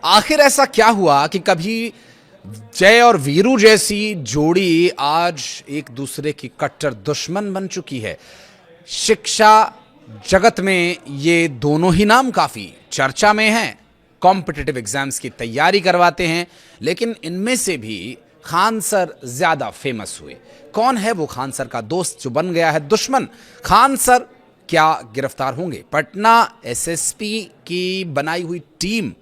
आखिर ऐसा क्या हुआ कि कभी जय और वीरू जैसी जोड़ी आज एक दूसरे की कट्टर दुश्मन बन चुकी है। शिक्षा जगत में ये दोनों ही नाम काफी चर्चा में हैं। कॉम्पिटिटिव एग्जाम्स की तैयारी करवाते हैं, लेकिन इनमें से भी खान सर ज्यादा फेमस हुए। कौन है वो खान सर का दोस्त जो बन गया है दुश्मन? खान सर क्या गिरफ्तार होंगे? पटना एसएसपी की बनाई हुई टीम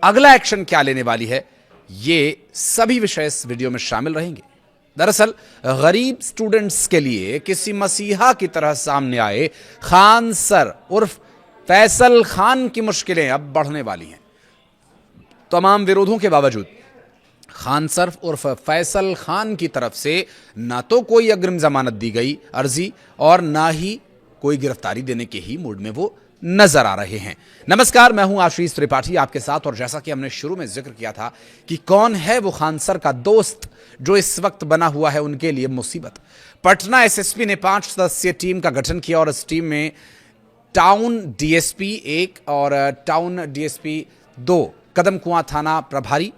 अगला एक्शन क्या लेने वाली है? ये सभी विषय इस वीडियो में शामिल रहेंगे। दरअसल गरीब स्टूडेंट्स के लिए किसी मसीहा की तरह सामने आए खान सर उर्फ फैसल खान की मुश्किलें अब बढ़ने वाली हैं। तमाम विरोधों के बावजूद खान सर उर्फ फैसल खान की तरफ से ना तो कोई अग्रिम जमानत दी गई अर्जी और ना ही कोई गिरफ्तारी देने के ही मूड में वो नजर आ रहे हैं। नमस्कार, मैं हूं आशीष त्रिपाठी आपके साथ। और जैसा कि हमने शुरू में जिक्र किया था कि कौन है वो खान सर का दोस्त जो इस वक्त बना हुआ है उनके लिए मुसीबत। पटना एसएसपी ने 5 सदस्यीय टीम का गठन किया और इस टीम में टाउन डीएसपी 1 और टाउन डीएसपी 2, कदमकुआं थाना प्रभारी,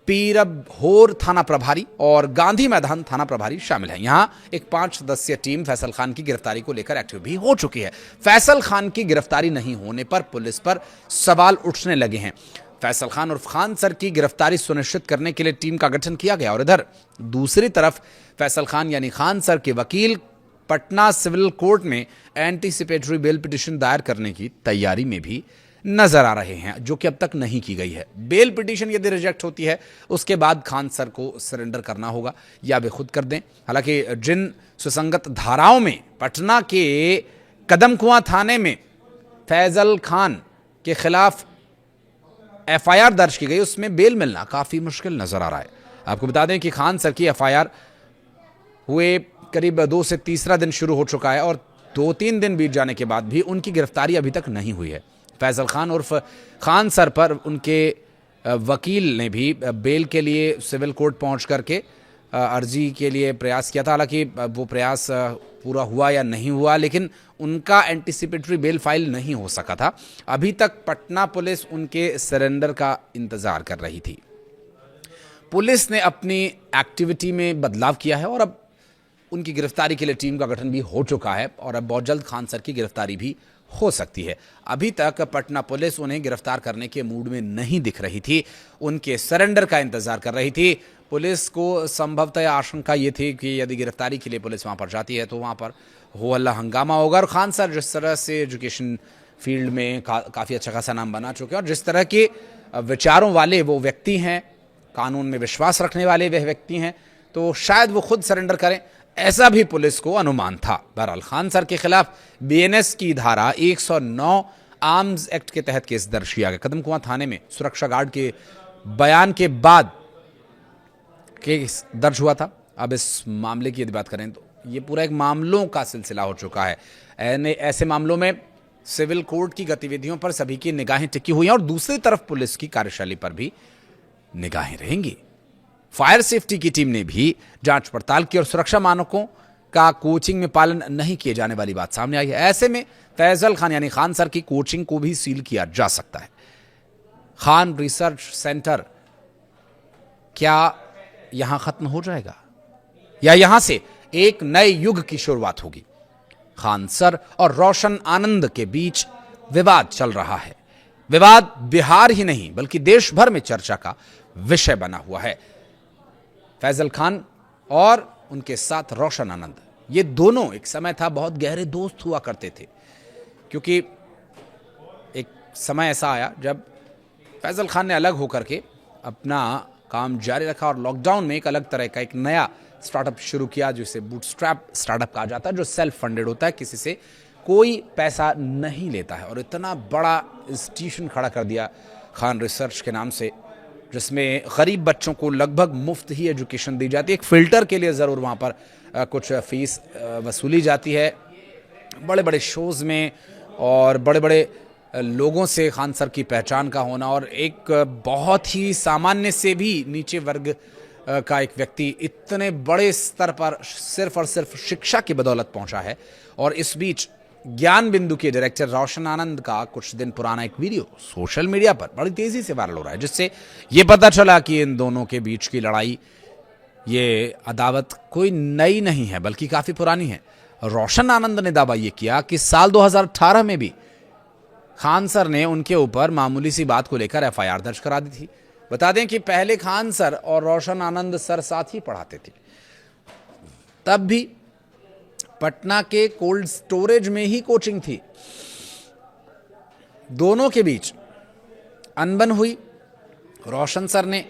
पीरबहोर थाना प्रभारी और गांधी मैदान थाना प्रभारी शामिल हैं। यहां एक 5 सदस्यीय टीम फैसल खान की गिरफ्तारी को लेकर एक्टिव भी हो चुकी है। फैसल खान की गिरफ्तारी नहीं होने पर पुलिस पर सवाल उठने लगे हैं। फैसल खान उर्फ खान सर की गिरफ्तारी सुनिश्चित करने के लिए टीम का गठन किया गया और इधर दूसरी तरफ फैसल खान यानी खान सर के वकील पटना सिविल कोर्ट में एंटीसिपेटरी बेल पिटीशन दायर करने की तैयारी में भी नजर आ रहे हैं, जो कि अब तक नहीं की गई है। बेल पिटीशन यदि रिजेक्ट होती है उसके बाद खान सर को सरेंडर करना होगा या वे खुद कर दें। हालांकि जिन सुसंगत धाराओं में पटना के कदमकुआं थाने में फैजल खान के खिलाफ एफआईआर दर्ज की गई उसमें बेल मिलना काफी मुश्किल नजर आ रहा है। आपको बता दें कि खान सर की एफआईआर हुए करीब 2 से तीसरा दिन शुरू हो चुका है और 2-3 दिन बीत जाने के बाद भी उनकी गिरफ्तारी अभी तक नहीं हुई है। फैसल खान उर्फ खान सर पर उनके वकील ने भी बेल के लिए सिविल कोर्ट पहुंच करके अर्जी के लिए प्रयास किया था। हालांकि वो प्रयास पूरा हुआ या नहीं हुआ, लेकिन उनका एंटीसिपेटरी बेल फाइल नहीं हो सका था। अभी तक पटना पुलिस उनके सरेंडर का इंतजार कर रही थी। पुलिस ने अपनी एक्टिविटी में बदलाव किया है और अब उनकी गिरफ्तारी के लिए टीम का गठन भी हो चुका है और अब बहुत जल्द खान सर की गिरफ्तारी भी हो सकती है। अभी तक पटना पुलिस उन्हें गिरफ्तार करने के मूड में नहीं दिख रही थी, उनके सरेंडर का इंतजार कर रही थी। पुलिस को संभवतः आशंका ये थी कि यदि गिरफ्तारी के लिए पुलिस वहां पर जाती है तो वहां पर हो हल्ला हंगामा होगा। और खान सर जिस तरह से एजुकेशन फील्ड में काफी अच्छा खासा नाम बना चुके हैं और जिस तरह के विचारों वाले वो व्यक्ति हैं, कानून में विश्वास रखने वाले वह व्यक्ति हैं, तो शायद वो खुद सरेंडर करें, ऐसा भी पुलिस को अनुमान था। बहरहाल खान सर के खिलाफ बीएनएस की धारा 109 आर्म्स एक्ट के तहत केस दर्ज किया गया। कदमकुआं थाने में सुरक्षा गार्ड के बयान के बाद केस दर्ज हुआ था। अब इस मामले की यदि बात करें तो ये पूरा एक मामलों का सिलसिला हो चुका है। ऐसे मामलों में सिविल कोर्ट की गतिविधियों पर सभी की निगाहें टिकी हुई हैं और दूसरी तरफ पुलिस की कार्यशैली पर भी निगाहें रहेंगी। फायर सेफ्टी की टीम ने भी जांच पड़ताल की और सुरक्षा मानकों का कोचिंग में पालन नहीं किए जाने वाली बात सामने आई है। ऐसे में फैजल खान यानी खान सर की कोचिंग को भी सील किया जा सकता है। खान रिसर्च सेंटर क्या यहां खत्म हो जाएगा या यहां से एक नए युग की शुरुआत होगी? खान सर और रोशन आनंद के बीच विवाद चल रहा है। विवाद बिहार ही नहीं बल्कि देश भर में चर्चा का विषय बना हुआ है। फैजल खान और उनके साथ रोशन आनंद, ये दोनों एक समय था बहुत गहरे दोस्त हुआ करते थे, क्योंकि एक समय ऐसा आया जब फैजल खान ने अलग होकर के अपना काम जारी रखा और लॉकडाउन में एक अलग तरह का एक नया स्टार्टअप शुरू किया जिसे बूटस्ट्रैप स्टार्टअप कहा जाता है, जो सेल्फ फंडेड होता है, किसी से कोई पैसा नहीं लेता है। और इतना बड़ा इंस्टीट्यूशन खड़ा कर दिया खान रिसर्च के नाम से, जिसमें गरीब बच्चों को लगभग मुफ्त ही एजुकेशन दी जाती है। एक फिल्टर के लिए ज़रूर वहाँ पर कुछ फीस वसूली जाती है। बड़े बड़े शोज़ में और बड़े बड़े लोगों से खान सर की पहचान का होना और एक बहुत ही सामान्य से भी नीचे वर्ग का एक व्यक्ति इतने बड़े स्तर पर सिर्फ और सिर्फ शिक्षा की बदौलत पहुंचा है। और इस बीच ज्ञान बिंदु के डायरेक्टर रोशन आनंद का कुछ दिन पुराना एक वीडियो सोशल मीडिया पर बड़ी तेजी से वायरल हो रहा है, जिससे ये पता चला कि इन दोनों के बीच की लड़ाई, ये अदावत कोई नई नहीं है बल्कि काफी पुरानी है। रोशन आनंद ने दावा यह किया कि साल 2018 में भी खान सर ने उनके ऊपर मामूली सी बात को लेकर एफआईआर दर्ज करा दी थी। बता दें कि पहले खान सर और रोशन आनंद सर साथ ही पढ़ाते थे, तब भी पटना के कोल्ड स्टोरेज में ही कोचिंग थी। दोनों के बीच अनबन हुई, रोशन सर ने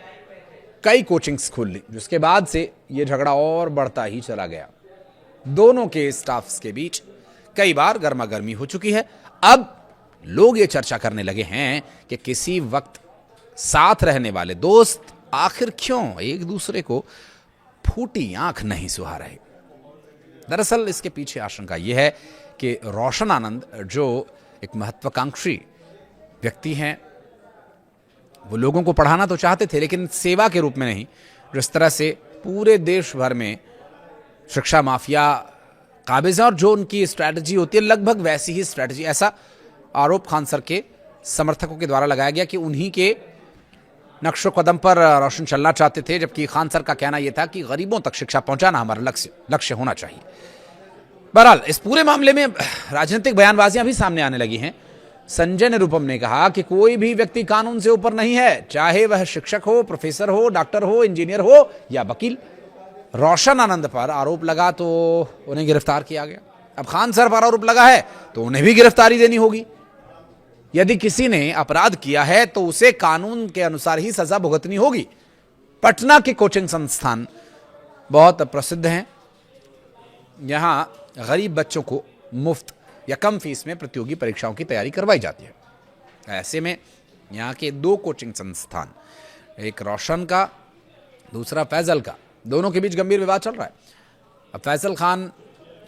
कई कोचिंग्स खोल ली, जिसके बाद से यह झगड़ा और बढ़ता ही चला गया। दोनों के स्टाफ्स के बीच कई बार गर्मा गर्मी हो चुकी है। अब लोग ये चर्चा करने लगे हैं कि किसी वक्त साथ रहने वाले दोस्त आखिर क्यों एक दूसरे को फूटी आंख नहीं सुहा रहे। दरअसल इसके पीछे आशंका यह है कि रोशन आनंद जो एक महत्वाकांक्षी व्यक्ति हैं, वो लोगों को पढ़ाना तो चाहते थे लेकिन सेवा के रूप में नहीं। जिस तरह से पूरे देश भर में शिक्षा माफिया काबिज है और जो उनकी स्ट्रैटेजी होती है लगभग वैसी ही स्ट्रैटेजी, ऐसा आरोप खान सर के समर्थकों के द्वारा लगाया गया कि उन्हीं के नक्शो कदम पर रोशन चलना चाहते थे, जबकि खान सर का कहना यह था कि गरीबों तक शिक्षा पहुंचाना हमारा लक्ष्य होना चाहिए। बहरहाल इस पूरे मामले में राजनीतिक बयानबाजियां भी सामने आने लगी हैं। संजय निरुपम ने कहा कि कोई भी व्यक्ति कानून से ऊपर नहीं है, चाहे वह शिक्षक हो, प्रोफेसर हो, डॉक्टर हो, इंजीनियर हो या वकील। रोशन आनंद पर आरोप लगा तो उन्हें गिरफ्तार किया गया, अब खान सर पर आरोप लगा है तो उन्हें भी गिरफ्तारी देनी होगी। यदि किसी ने अपराध किया है तो उसे कानून के अनुसार ही सजा भुगतनी होगी। पटना के कोचिंग संस्थान बहुत प्रसिद्ध हैं, यहां गरीब बच्चों को मुफ्त या कम फीस में प्रतियोगी परीक्षाओं की तैयारी करवाई जाती है। ऐसे में यहाँ के दो कोचिंग संस्थान, एक रोशन का, दूसरा फैजल का, दोनों के बीच गंभीर विवाद चल रहा है। अब फैजल खान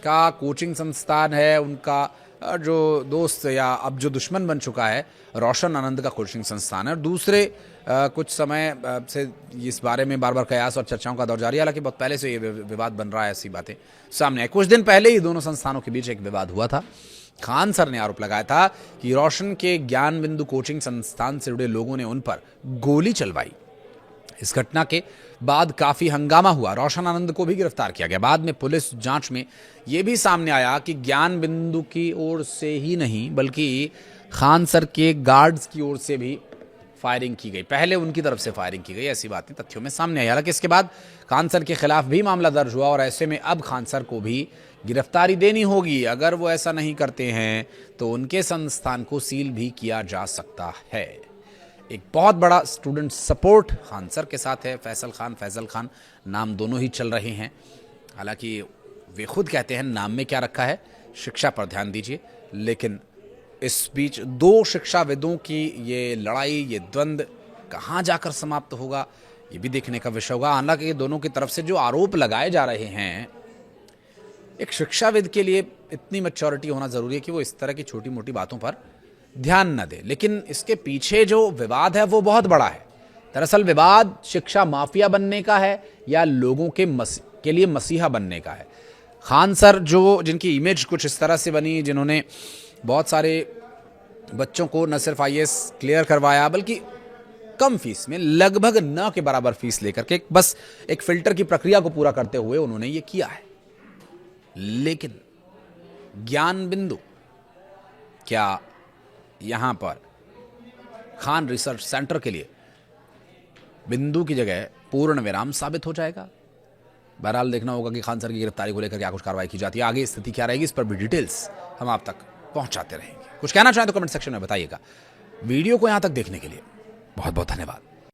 का कोचिंग संस्थान है, उनका जो दोस्त या अब जो दुश्मन बन चुका है रोशन आनंद का कोचिंग संस्थान है। और दूसरे कुछ समय से इस बारे में बार बार कयास और चर्चाओं का दौर जारी है, हालांकि बहुत पहले से ये विवाद बन रहा है, ऐसी बातें सामने आई। कुछ दिन पहले ही दोनों संस्थानों के बीच एक विवाद हुआ था। खान सर ने आरोप लगाया था कि रोशन के ज्ञान बिंदु कोचिंग संस्थान से जुड़े लोगों ने उन पर गोली चलवाई। इस घटना के बाद काफी हंगामा हुआ, रोशन आनंद को भी गिरफ्तार किया गया। बाद में पुलिस जांच में यह भी सामने आया कि ज्ञान बिंदु की ओर से ही नहीं बल्कि खान सर के गार्ड्स की ओर से भी फायरिंग की गई, पहले उनकी तरफ से फायरिंग की गई, ऐसी बातें तथ्यों में सामने आई। हालांकि इसके बाद खान सर के खिलाफ भी मामला दर्ज हुआ और ऐसे में अब खान सर को भी गिरफ्तारी देनी होगी। अगर वो ऐसा नहीं करते हैं तो उनके संस्थान को सील भी किया जा सकता है। एक बहुत बड़ा स्टूडेंट सपोर्ट खान सर के साथ है। फैजल खान नाम दोनों ही चल रहे हैं, हालांकि वे खुद कहते हैं नाम में क्या रखा है, शिक्षा पर ध्यान दीजिए। लेकिन इस बीच दो शिक्षाविदों की ये लड़ाई, ये द्वंद्व कहाँ जाकर समाप्त होगा, ये भी देखने का विषय होगा। हालांकि दोनों की तरफ से जो आरोप लगाए जा रहे हैं, एक शिक्षाविद के लिए इतनी मैच्योरिटी होना जरूरी है कि वो इस तरह की छोटी मोटी बातों पर ध्यान न दे। लेकिन इसके पीछे जो विवाद है वो बहुत बड़ा है। दरअसल विवाद शिक्षा माफिया बनने का है या लोगों के लिए मसीहा बनने का है। खान सर जिनकी इमेज कुछ इस तरह से बनी, जिन्होंने बहुत सारे बच्चों को न सिर्फ आईएएस क्लियर करवाया बल्कि कम फीस में, लगभग न के बराबर फीस लेकर के बस एक फिल्टर की प्रक्रिया को पूरा करते हुए उन्होंने ये किया है। लेकिन ज्ञान बिंदु क्या यहां पर खान रिसर्च सेंटर के लिए बिंदु की जगह पूर्ण विराम साबित हो जाएगा? बहरहाल देखना होगा कि खान सर की गिरफ्तारी को लेकर क्या कुछ कार्रवाई की जाती है। आगे स्थिति क्या रहेगी, इस पर भी डिटेल्स हम आप तक पहुंचाते रहेंगे। कुछ कहना चाहें तो कमेंट सेक्शन में बताइएगा। वीडियो को यहां तक देखने के लिए बहुत बहुत धन्यवाद।